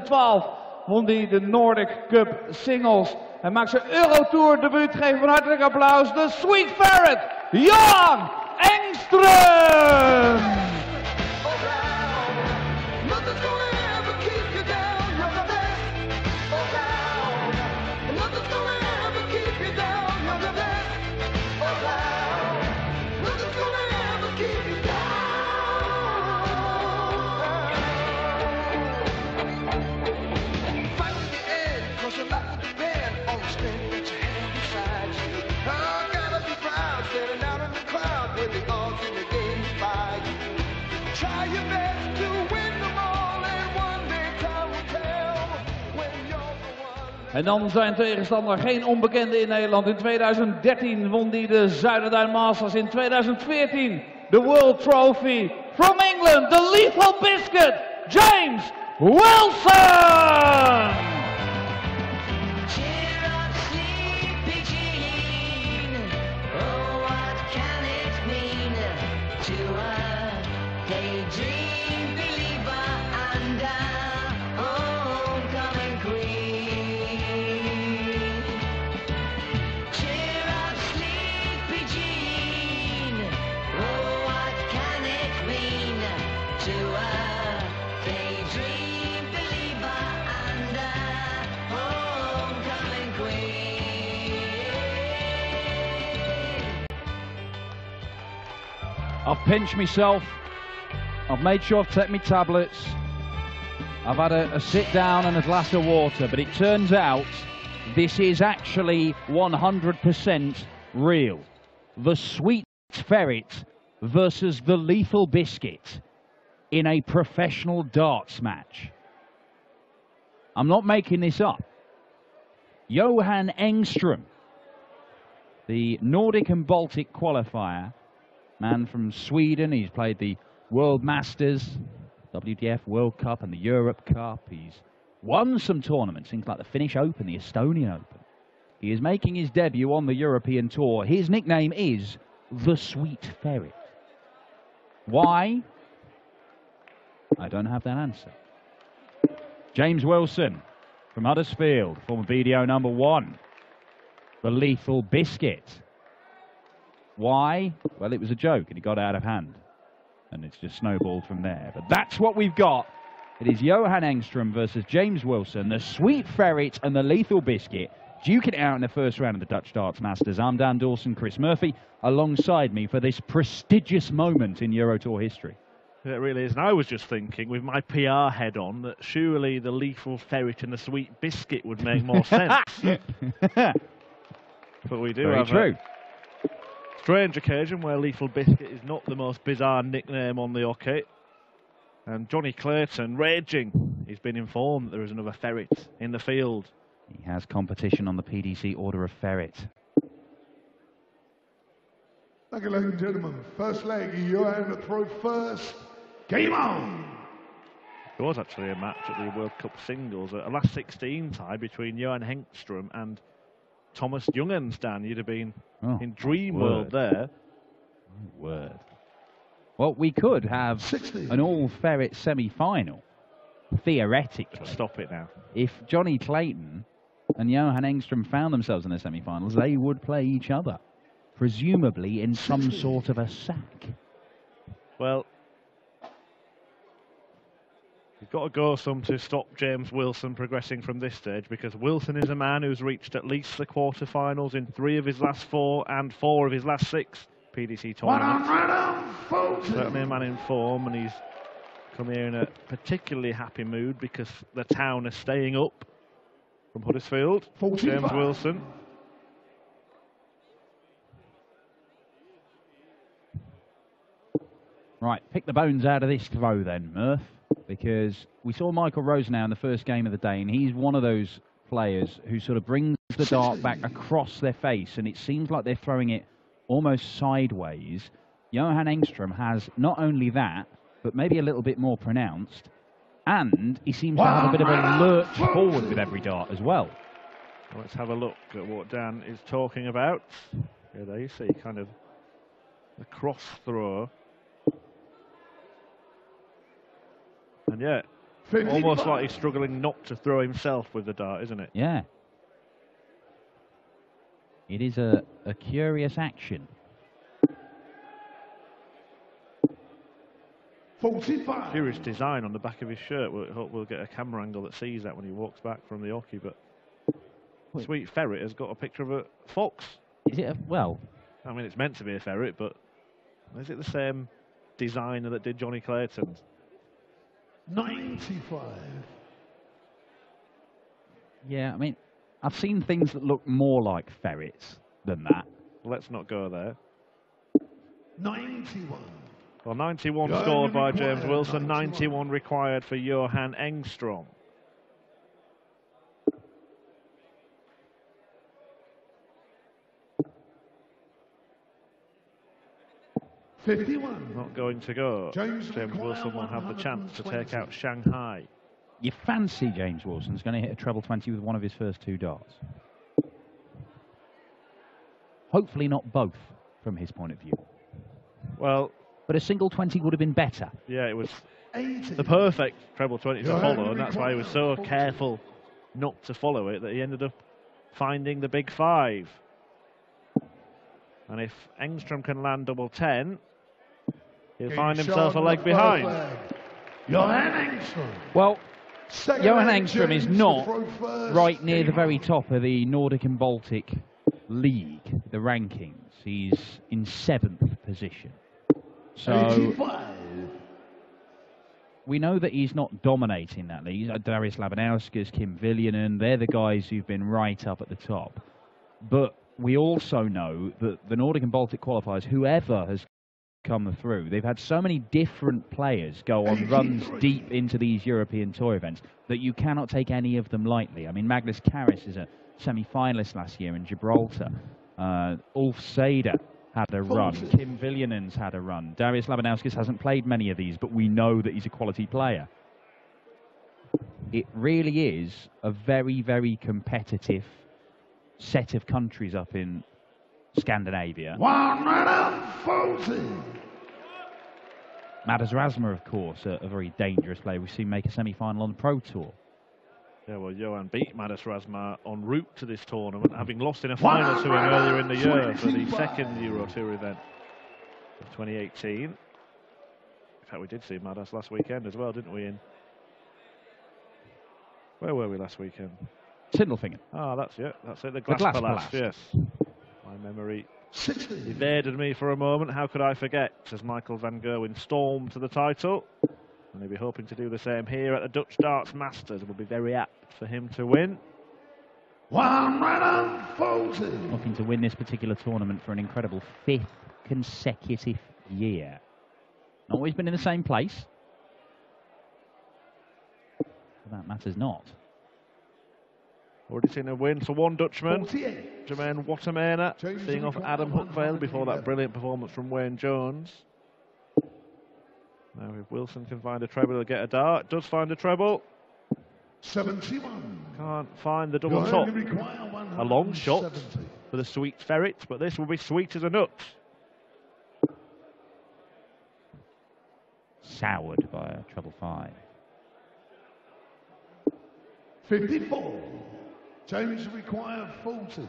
2012 won hij de Nordic Cup Singles. Hij maakt zijn Eurotour debuut. Geef een hartelijk applaus. De Sweet Ferret, Johan Engstrom! En dan zijn tegenstander geen onbekende in Nederland. In 2013 won hij de Zuiderduin Masters. In 2014 de World Trophy. From England, the Lethal Biscuit, James Wilson! I've pinched myself, I've made sure I've taken my tablets, I've had a sit down and a glass of water, but it turns out this is actually 100% real. The Sweet Ferret versus the Lethal Biscuit in a professional darts match. I'm not making this up. Johan Engstrom, the Nordic and Baltic qualifier, man from Sweden. He's played the World Masters, WDF World Cup and the Europe Cup. He's won some tournaments, things like the Finnish Open, the Estonian Open. He is making his debut on the European Tour. His nickname is the Sweet Ferret. Why? I don't have that answer. James Wilson from Huddersfield, former BDO #1. The Lethal Biscuit. Why? Well, it was a joke and it got out of hand. And it's just snowballed from there. But that's what we've got. It is Johan Engstrom versus James Wilson, the Sweet Ferret and the Lethal Biscuit, duking it out in the first round of the Dutch Darts Masters. I'm Dan Dawson, Chris Murphy, alongside me for this prestigious moment in Euro Tour history. It really is. And I was just thinking, with my PR head on, that surely the Lethal Ferret and the Sweet Biscuit would make more sense. But we do have true. A strange occasion where Lethal Biscuit is not the most bizarre nickname on the hockey. And Johnny Clayton, raging, he's been informed that there is another ferret in the field. He has competition on the PDC Order of Ferret. Thank you, ladies and gentlemen. First leg, Johan to throw first. Game on! There was actually a match at the World Cup Singles, a last 16 tie between Johan Engstrom and Thomas Jungenstein. You'd have been in dream world there. My word. Well, we could have 60. an all-ferret semi-final, theoretically. Stop it now. If Johnny Clayton and Johan Engstrom found themselves in the semi-finals, they would play each other, presumably in some sort of a sack. Well, you've got to go some to stop James Wilson progressing from this stage, because Wilson is a man who's reached at least the quarterfinals in 3 of his last 4 and 4 of his last 6 PDC tournaments. Certainly a man in form, and he's come here in a particularly happy mood because the town is staying up from Huddersfield. 45. James Wilson. Right, pick the bones out of this throw then, Murph, because we saw Michael Rosenau in the first game of the day, and he's one of those players who sort of brings the dart back across their face, and it seems like they're throwing it almost sideways. Johan Engstrom has not only that, but maybe a little bit more pronounced, and he seems to have a bit of a lurch forward with every dart as well. Let's have a look at what Dan is talking about. Yeah, there you see kind of the cross throw. And yeah, Almost like he's struggling not to throw himself with the dart, isn't it? Yeah. It is a curious action. 45. Curious design on the back of his shirt. We'll hope we'll get a camera angle that sees that when he walks back from the hockey. But Sweet Ferret has got a picture of a fox. Is it well? I mean, it's meant to be a ferret, but is it the same designer that did Johnny Clayton's? 95. Yeah, I mean, I've seen things that look more like ferrets than that. Let's not go there. 91. Well, 91 scored by James Wilson, 91 required for Johan Engstrom. Not going to go. James Wilson will have the chance to take out Shanghai. You fancy James Wilson's going to hit a treble 20 with one of his first 2 darts? Hopefully not both, from his point of view. Well, but a single 20 would have been better. Yeah, it was the perfect treble 20 to follow, and that's why he was so careful not to follow it that he ended up finding the big 5. And if Engstrom can land double 10, he'll find himself a leg behind. Johan Engstrom. Well, Johan Engstrom is not right near the very top of the Nordic and Baltic League, the rankings. He's in 7th position. So 85. we know that he's not dominating that league. Darius Labanauskas, Kim Viljanen, they're the guys who've been right up at the top. But we also know that the Nordic and Baltic qualifiers, whoever has come through, they've had so many different players go on runs deep into these European Tour events that you cannot take any of them lightly. I mean, Magnus Karras is a semi-finalist last year in Gibraltar. Ulf Seder had a run. Kim Viljanen's had a run. Darius Labanauskas hasn't played many of these, but we know that he's a quality player. It really is a very, very competitive set of countries up in Scandinavia. 140. Madas Rasma, of course, a very dangerous player. We've seen make a semi-final on the Pro Tour. Yeah, well, Johan beat Madas Rasma en route to this tournament, having lost in a final to him earlier in the year for the second Euro Tour event of 2018. In fact, we did see Madas last weekend as well, didn't we? Where were we last weekend? Sindelfingen. Ah, that's it. That's it. The Glass Palace, yes. My memory evaded me for a moment. How could I forget? As Michael van Gerwen stormed to the title. And he'll be hoping to do the same here at the Dutch Darts Masters. It will be very apt for him to win. 140. Looking to win this particular tournament for an incredible 5th consecutive year. Not always been in the same place. But that matters not. Already seen a win for one Dutchman, Jermaine Watermena, seeing off Adam Hookvale before that brilliant performance from Wayne Jones. Now if Wilson can find a treble, he'll get a dart. Does find a treble. 71. Can't find the double top. A long shot for the Sweet Ferret, but this will be sweet as a nut. Soured by a treble 5. 54. James require 40.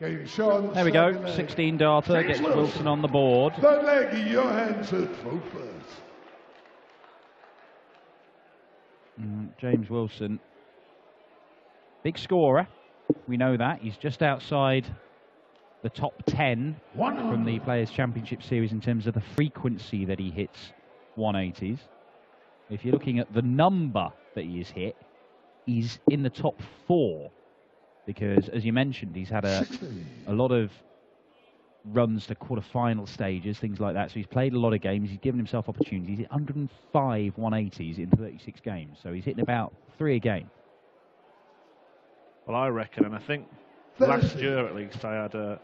There we go, 16 darter, gets Wilson on the board. Third leg, Johan to throw first. James Wilson, big scorer, we know that. He's just outside the top 10 from the Players' Championship Series in terms of the frequency that he hits 180s. If you're looking at the number that he has hit, he's in the top 4. Because, as you mentioned, he's had a lot of runs to quarter-final stages, things like that. So he's played a lot of games. He's given himself opportunities. He's hit 105 180s in 36 games. So he's hitting about 3 a game. Well, I reckon, and I think last year at least, I had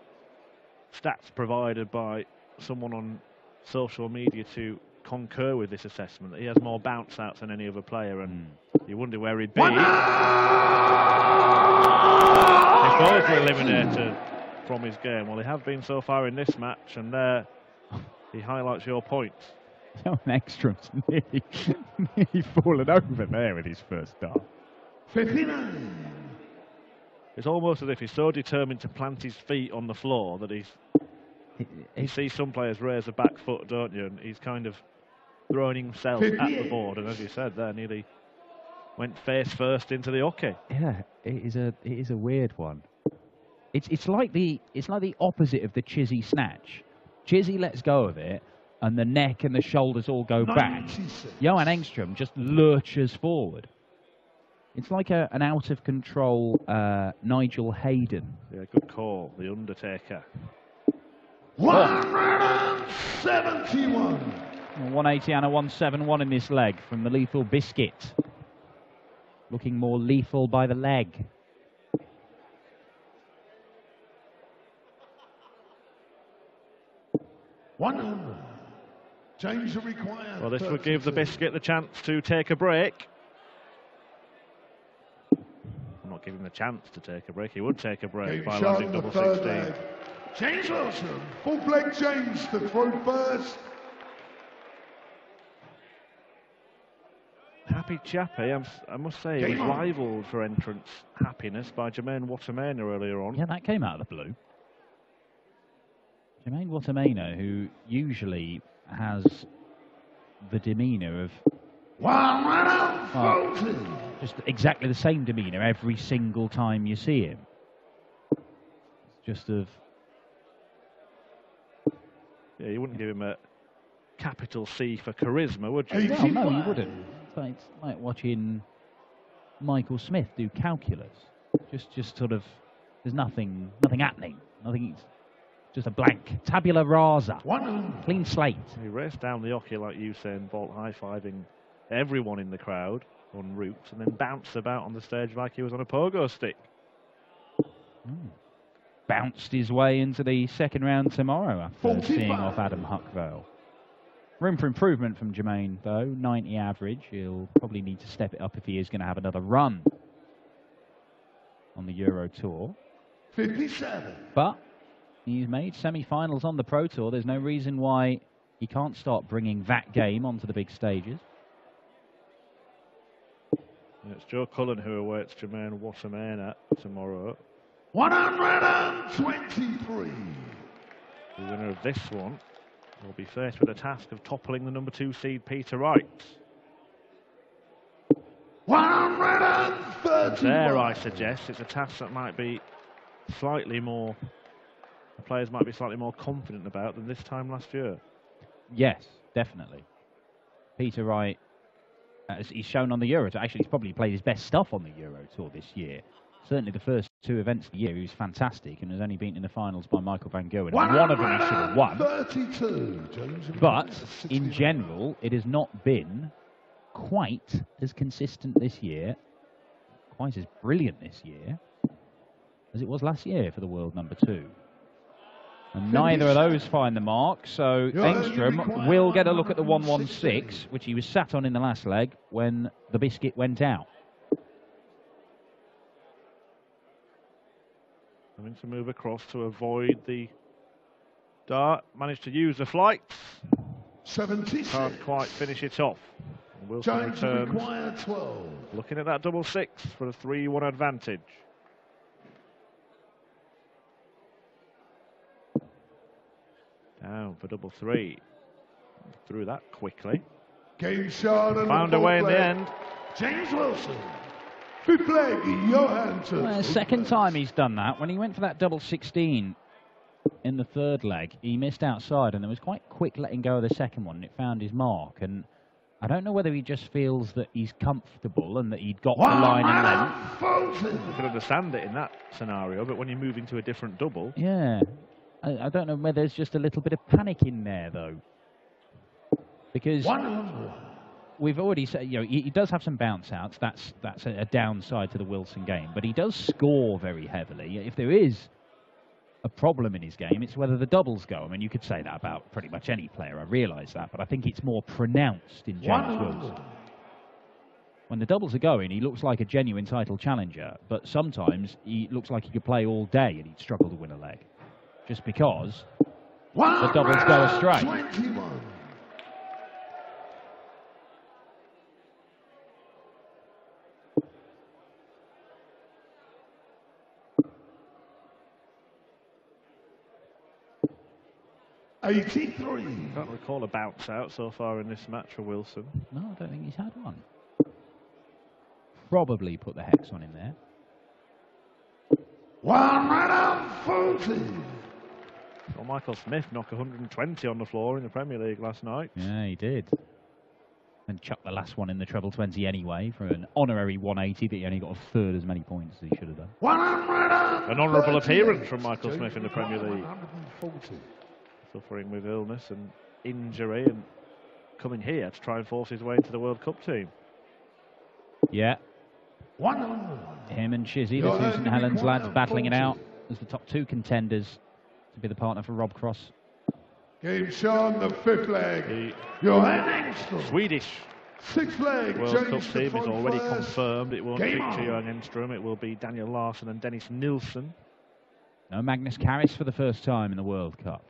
stats provided by someone on social media to concur with this assessment, that he has more bounce outs than any other player, and you wonder where he'd be. If both were eliminated from his game. Well, they have been so far in this match, and they're he highlights your points. Engstrom's nearly fallen over there with his first start. 59. It's almost as if he's so determined to plant his feet on the floor that you see some players raise the back foot, don't you? And he's kind of throwing himself at the board, and as you said there, nearly went face first into the hockey. Yeah, it is a weird one. It's like the opposite of the Chizzy snatch. Chizzy lets go of it, and the neck and the shoulders all go back. Johan Engstrom just lurches forward. It's like an out of control Nigel Hayden. Yeah, good call, the Undertaker. 171. 180 and a 171 in this leg from the Lethal Biscuit. Looking more lethal by the leg. Change the required. Well, this would give the Biscuit the chance to take a break. I'm not giving him the chance to take a break. He would take a break by landing double 16. James Wilson, full leg change to throw first. Happy Chappie, I must say, he was rivaled for entrance happiness by Jermaine Watermainer earlier on. Yeah, that came out of the blue. Jermaine Watermainer, who usually has the demeanour of just exactly the same demeanour every single time you see him. It's just of... Yeah, you wouldn't give him a capital C for charisma, would you? No, you wouldn't. It's like watching Michael Smith do calculus. Just sort of, there's nothing happening. Nothing. Just a blank tabula rasa. Clean slate. He raced down the hockey like Usain Bolt, high-fiving everyone in the crowd en route, and then bounced about on the stage like he was on a pogo stick. Bounced his way into the second round tomorrow after seeing off Adam Huckvale. Room for improvement from Jermaine, though. 90 average. He'll probably need to step it up if he is going to have another run on the Euro Tour. 57. But he's made semi-finals on the Pro Tour. There's no reason why he can't start bringing that game onto the big stages. And it's Joe Cullen who awaits Jermaine Watermainer tomorrow. 123. The winner of this one will be faced with the task of toppling the number 2 seed Peter Wright. 130. There, I suggest, it's a task that might be slightly more, the players might be slightly more confident about than this time last year. Yes, definitely. Peter Wright, as he's shown on the Euro Tour, actually he's probably played his best stuff on the Euro Tour this year. Certainly the first 2 events of the year, he was fantastic and was only beaten in the finals by Michael Van Gerwen. One of them he should have won. 32. But in general, it has not been quite as consistent this year, quite as brilliant this year, as it was last year for the world number 2. And neither of those find the mark, so Engstrom will get a look at the 116, which he was sat on in the last leg when the Biscuit went out. Having to move across to avoid the dart. Managed to use the flights. 76. Can't quite finish it off. And Wilson returns. 12. Looking at that double 6 for a 3-1 advantage. Down for double 3. Through that quickly. Game shot. Found a way in the end. James Wilson. Fifth leg, Johan. Second time he's done that. When he went for that double 16 in the third leg, he missed outside, and it was quite quick letting go of the second one, and it found his mark. And I don't know whether he just feels that he's comfortable and that he'd got the line and length. You could understand it in that scenario, but when you move into a different double... Yeah. I don't know whether there's just a little bit of panic in there, though. Because we've already said, you know, he does have some bounce outs. That's a downside to the Wilson game. But he does score very heavily. If there is a problem in his game, it's whether the doubles go. I mean, you could say that about pretty much any player. I realise that. But I think it's more pronounced in James Wilson. When the doubles are going, he looks like a genuine title challenger. But sometimes he looks like he could play all day and he'd struggle to win a leg. Just because the doubles go astray. 21. I can't recall a bounce out so far in this match for Wilson. No, I don't think he's had one. Probably put the hex on him there. 140. Well, Michael Smith knocked 120 on the floor in the Premier League last night. Yeah, he did. And chucked the last one in the treble 20 anyway for an honorary 180, but he only got a third as many points as he should have done. An honourable appearance from Michael Smith in the Premier League. 140. Suffering with illness and injury and coming here to try and force his way into the World Cup team. Yeah. Him and Chizzy, the two St Helens lads, battling it out as the top two contenders to be the partner for Rob Cross. Game shown the fifth leg. Engstrom. Swedish Sixth leg. World Cup team is already confirmed. It won't Game feature on. Johan Engstrom. It will be Daniel Larsson and Dennis Nilsson. No Magnus Karris for the first time in the World Cup.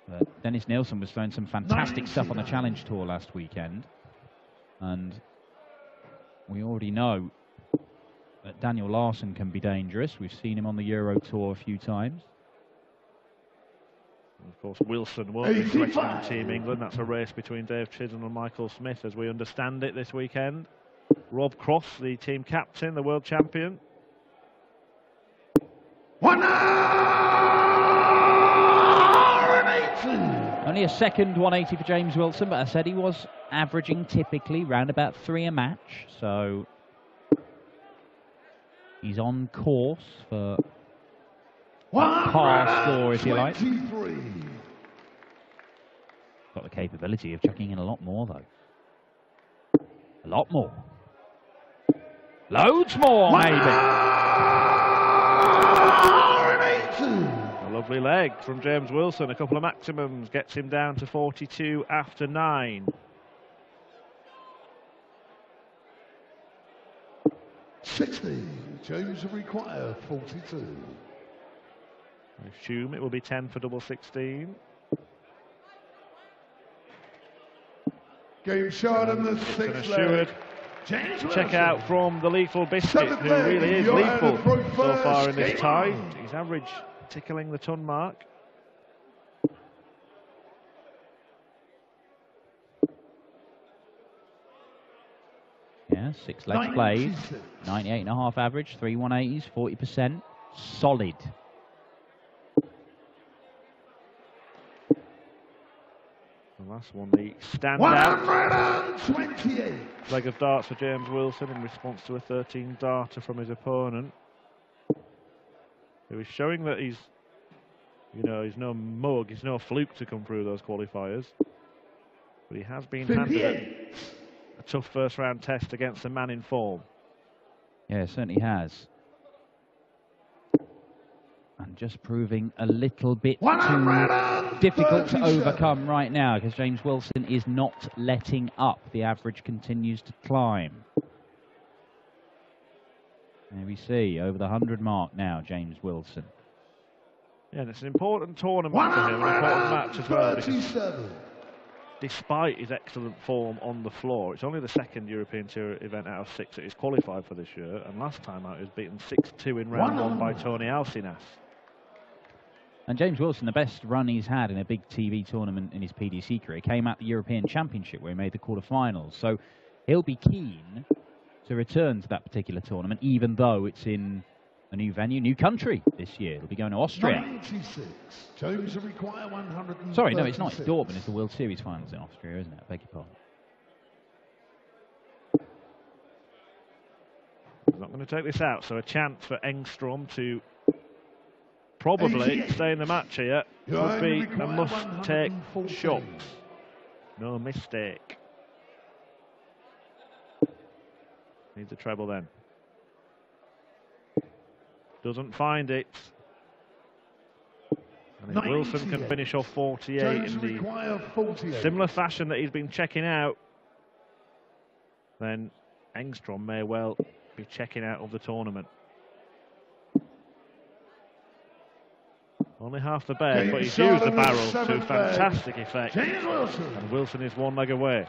But Dennis Nilsson was throwing some fantastic stuff on the Challenge Tour last weekend. And we already know that Daniel Larsson can be dangerous. We've seen him on the Euro Tour a few times. And of course, Wilson won't be selecting Team England. That's a race between Dave Chisholm and Michael Smith, as we understand it this weekend. Rob Cross, the team captain, the world champion. Only a second 180 for James Wilson, but I said he was averaging typically round about 3 a match, so he's on course for par score, if you like. Got the capability of chucking in a lot more, though. A lot more. Loads more, maybe. A lovely leg from James Wilson. A couple of maximums gets him down to 42 after 9. 60. James will require 42. I assume it will be 10 for double 16. Game shot in the sixth leg. Check out from the Lethal Biscuit, who really is lethal so far in this tie. His average tickling the ton mark. Yeah, 6 legs played, 98.5 average, 3 180s, 40%. Solid. The last one, the standout 128. leg of darts for James Wilson in response to a 13-darter from his opponent. He was showing that he's no mug, he's no fluke to come through those qualifiers. But he has been handed a tough first-round test against a man in form. Yeah, certainly has. And just proving a little bit too difficult to overcome right now, because James Wilson is not letting up. The average continues to climb. There we see, over the 100 mark now, James Wilson. Yeah, and it's an important tournament for him, an important match as well, because despite his excellent form on the floor, it's only the second European Tour event out of 6 that he's qualified for this year, and last time out he was beaten 6-2 in round 1 by Tony Alcinas. And James Wilson, the best run he's had in a big TV tournament in his PDC career, came out the European Championship where he made the quarterfinals. So he'll be keen to return to that particular tournament, even though it's in a new venue, new country this year. He'll be going to Austria. 96. James will require 136. Sorry, no, it's not. It's Dortmund. It's the World Series finals in Austria, isn't it? I beg your pardon. He's not going to take this out, so a chance for Engstrom to probably stay in the match here would be a must-take shot. No mistake. Needs a treble then. Doesn't find it. And if Wilson can finish off 48 in the similar fashion that he's been checking out, then Engstrom may well be checking out of the tournament. Only half the bed, Game but he's shot used the on the barrel to seventh leg. fantastic effect. James Wilson. And Wilson is one leg away.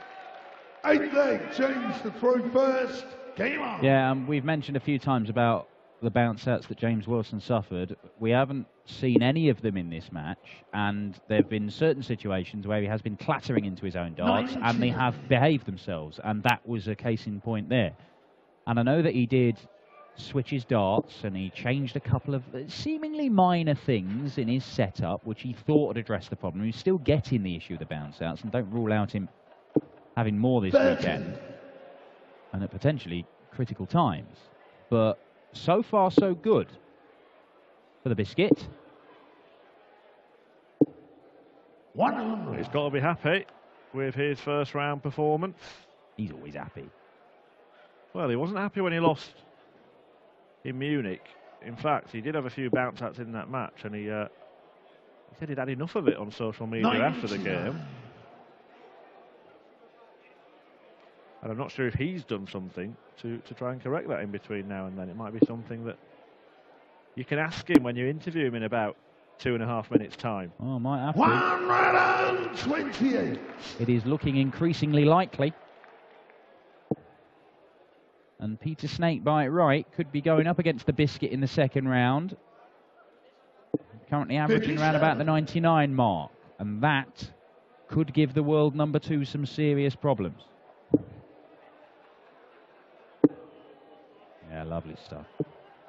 8th leg, James to throw first. Game on. Yeah, we've mentioned a few times about the bounce outs that James Wilson suffered. We haven't seen any of them in this match, and there have been certain situations where he has been clattering into his own darts, and they have behaved themselves, and that was a case in point there. And I know that he did switch his darts, and he changed a couple of seemingly minor things in his setup, which he thought would address the problem. He's still getting the issue of the bounce outs, and don't rule out him having more this weekend, and at potentially critical times. But so far, so good for the Biscuit. 100. He's got to be happy with his first round performance. He's always happy. Well, he wasn't happy when he lost in Munich. In fact, he did have a few bounce outs in that match, and he said he'd had enough of it on social media after the game. And I'm not sure if he's done something to try and correct that in between now and then. It might be something that you can ask him when you interview him in about 2.5 minutes' time. Oh, might have to. 128. It is looking increasingly likely. And Peter Snakebite Wright could be going up against the Biscuit in the second round. Currently averaging around about the 99 mark. And that could give the world number 2 some serious problems. Yeah, lovely stuff.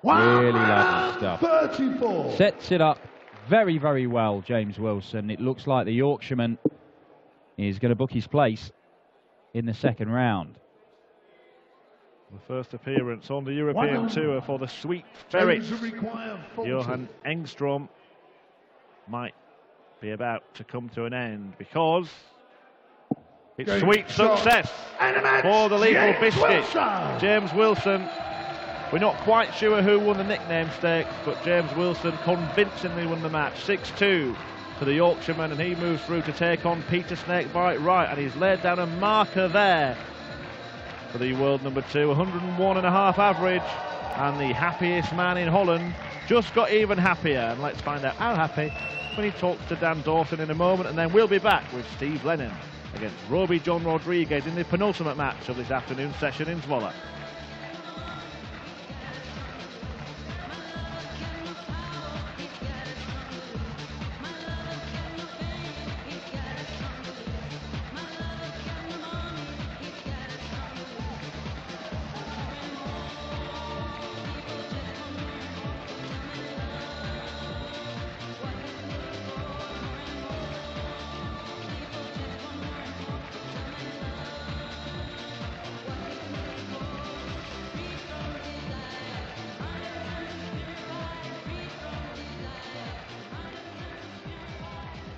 Really lovely stuff. 34. Sets it up very, very well, James Wilson. It looks like the Yorkshireman is going to book his place in the second round. The first appearance on the European Tour for the Sweet Ferret. Johan Engstrom might be about to come to an end because it's sweet success for the Lethal Biscuit. James Wilson, we're not quite sure who won the nickname stakes, but James Wilson convincingly won the match. 6-2 to the Yorkshireman, and he moves through to take on Peter Snakebite Wright, and he's laid down a marker there for the world number 2, 101.5 average, and the happiest man in Holland just got even happier. And let's find out how happy when he talks to Dan Dawson in a moment, and then we'll be back with Steve Lennon against Roby John Rodriguez in the penultimate match of this afternoon session in Zwolle.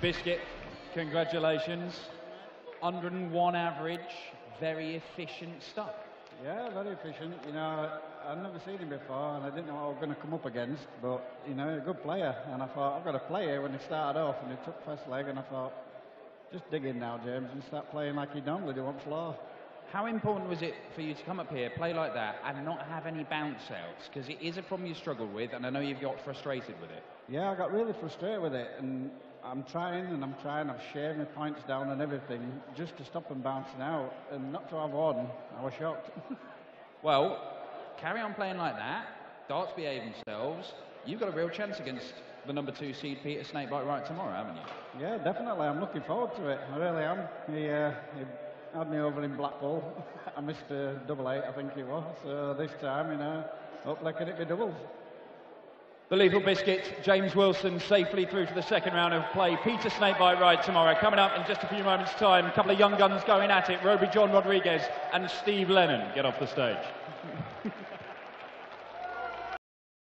Biscuit, congratulations. 101 average, very efficient stuff. Yeah, very efficient. You know, I've never seen him before, and I didn't know what I was going to come up against. But you know, a good player, and I thought I've got to play here when he started off, and he took first leg, and I thought, just dig in now, James, and start playing like he normally do on floor. How important was it for you to come up here, play like that, and not have any bounce outs? Because it is a problem you struggled with, and I know you've got frustrated with it. Yeah, I got really frustrated with it, and I'm trying. I've shaved my points down and everything just to stop them bouncing out, and not to have one. I was shocked. Well, carry on playing like that. Darts behave themselves. You've got a real chance against the number 2 seed Peter Snakebite Wright tomorrow, haven't you? Yeah, definitely. I'm looking forward to it. I really am. He had me over in Blackpool. I missed a double 8, I think it was. So this time, you know, hopefully can it be doubles. The Lethal Biscuit, James Wilson, safely through to the second round of play. Peter Snakebite Wright tomorrow. Coming up in just a few moments' time, a couple of young guns going at it. Roby John Rodriguez and Steve Lennon get off the stage.